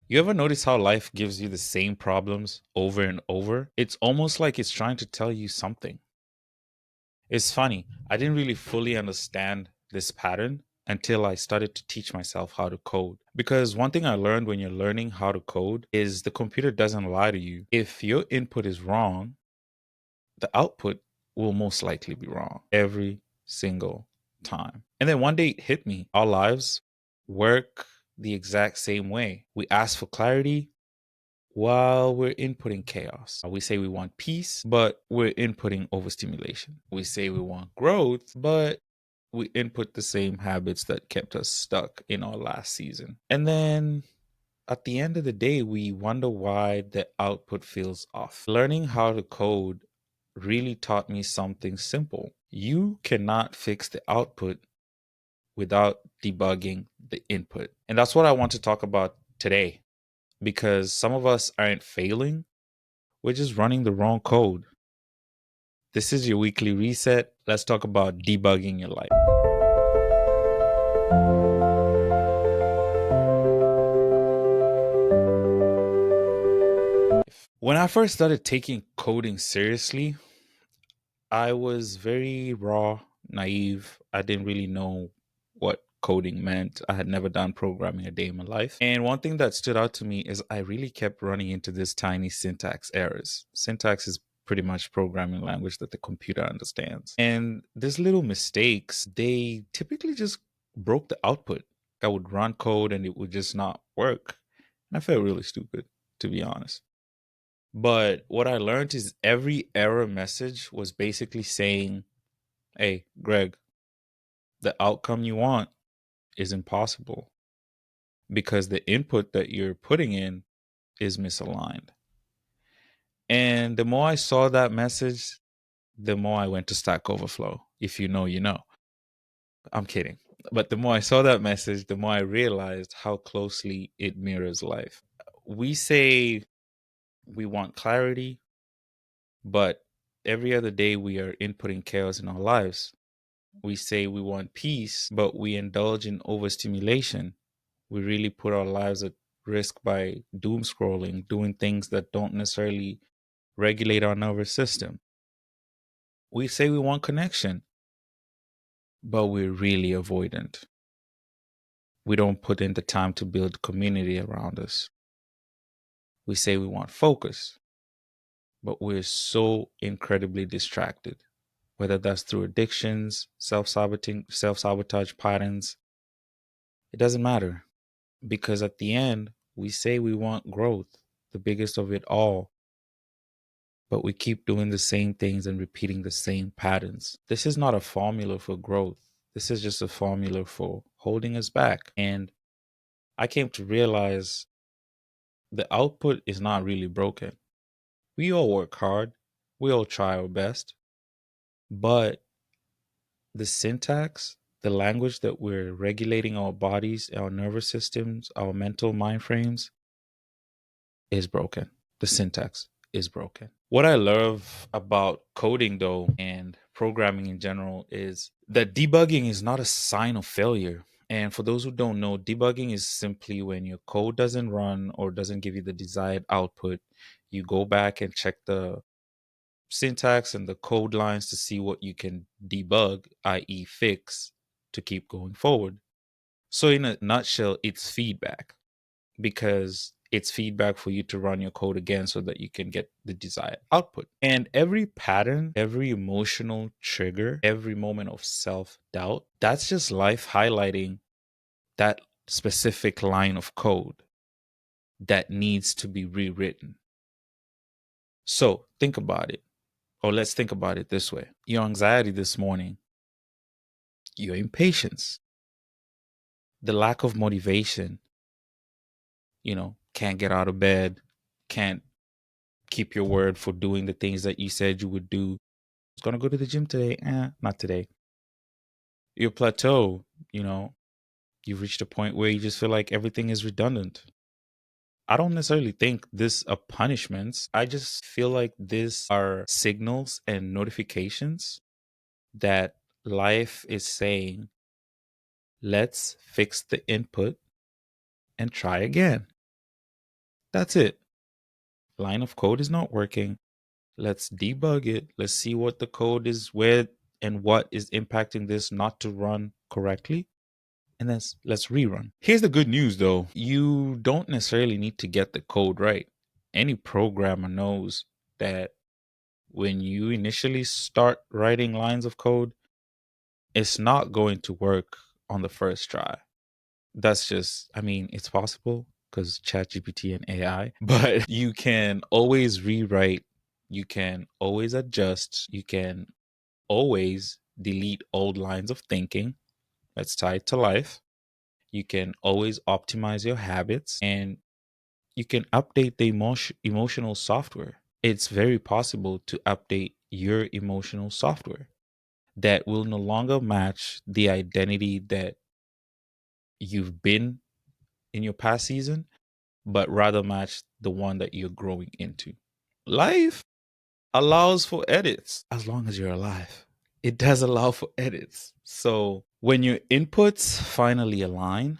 You ever notice how life gives you the same problems over and over? It's almost like it's trying to tell you something. It's funny, I didn't really fully understand this pattern until I started to teach myself how to code. Because one thing I learned when you're learning how to code is the computer doesn't lie to you. If your input is wrong, the output will most likely be wrong every single time. And then one day it hit me, our lives work the exact same way. We ask for clarity while we're inputting chaos. We say we want peace, but we're inputting overstimulation. We say we want growth, but we input the same habits that kept us stuck in our last season. And then at the end of the day, we wonder why the output feels off. Learning how to code really taught me something simple. You cannot fix the output without debugging the input. And that's what I want to talk about today because some of us aren't failing, we're just running the wrong code. This is your weekly reset. Let's talk about debugging your life. When I first started taking coding seriously, I was very raw, naive. I didn't really know what coding meant. I had never done programming a day in my life. And one thing that stood out to me is I really kept running into this tiny syntax errors. Syntax is pretty much programming language that the computer understands. And these little mistakes, they typically just broke the output. I would run code and it would just not work. And I felt really stupid, to be honest. But what I learned is every error message was basically saying, hey, Greg, the outcome you want is impossible because the input that you're putting in is misaligned. And the more I saw that message, the more I went to Stack Overflow. If you know, you know. I'm kidding. But the more I saw that message, the more I realized how closely it mirrors life. We say we want clarity, but every other day we are inputting chaos in our lives. We say we want peace, but we indulge in overstimulation. We really put our lives at risk by doom scrolling, doing things that don't necessarily regulate our nervous system. We say we want connection, but we're really avoidant. We don't put in the time to build community around us. We say we want focus, but we're so incredibly distracted, whether that's through addictions, self sabotage patterns. It doesn't matter because at the end, we say we want growth, the biggest of it all, but we keep doing the same things and repeating the same patterns. This is not a formula for growth. This is just a formula for holding us back. And I came to realize the output is not really broken. We all work hard, we all try our best, but the syntax, the language that we're regulating our bodies, our nervous systems, our mental mind frames is broken. The syntax is broken. What I love about coding, though, and programming in general is that debugging is not a sign of failure. And for those who don't know, debugging is simply when your code doesn't run or doesn't give you the desired output. You go back and check the syntax and the code lines to see what you can debug, i.e., fix, to keep going forward. So, in a nutshell, it's feedback because it's feedback for you to run your code again so that you can get the desired output. And every pattern, every emotional trigger, every moment of self doubt, that's just life highlighting that specific line of code that needs to be rewritten. So think about it, or let's think about it this way: your anxiety this morning, your impatience, the lack of motivation, can't get out of bed, can't keep your word for doing the things that you said you would do. I was going to go to the gym today. Not today. Your plateau, you've reached a point where you just feel like everything is redundant. I don't necessarily think this are punishments. I just feel like these are signals and notifications that life is saying, let's fix the input and try again. That's it. Line of code is not working. Let's debug it. Let's see what the code is, where and what is impacting this not to run correctly. And then let's rerun. Here's the good news though. You don't necessarily need to get the code right. Any programmer knows that when you initially start writing lines of code, it's not going to work on the first try. That's just, I mean, it's possible because ChatGPT and AI, but you can always rewrite, you can always adjust, you can always delete old lines of thinking that's tied to life. You can always optimize your habits and you can update the emotional software. It's very possible to update your emotional software that will no longer match the identity that you've been in your past season, but rather match the one that you're growing into. Life allows for edits as long as you're alive. It does allow for edits. So when your inputs finally align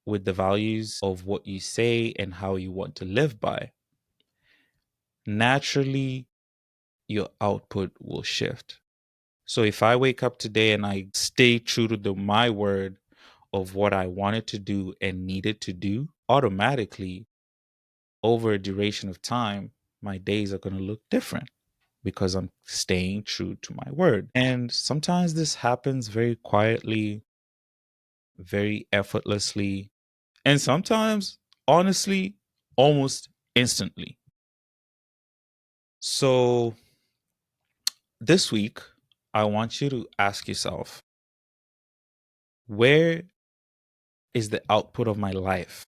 with the values of what you say and how you want to live by, naturally your output will shift. So if I wake up today and I stay true to my word of what I wanted to do and needed to do, automatically over a duration of time, my days are going to look different because I'm staying true to my word. And sometimes this happens very quietly, very effortlessly, and sometimes, honestly, almost instantly. So this week, I want you to ask yourself, where is the output of my life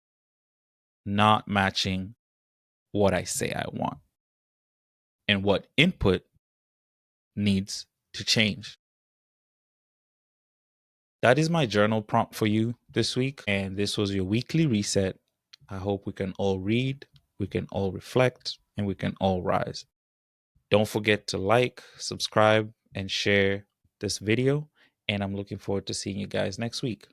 not matching what I say I want? And what input needs to change? That is my journal prompt for you this week. And this was your weekly reset. I hope we can all read, we can all reflect, and we can all rise. Don't forget to like, subscribe, and share this video. And I'm looking forward to seeing you guys next week.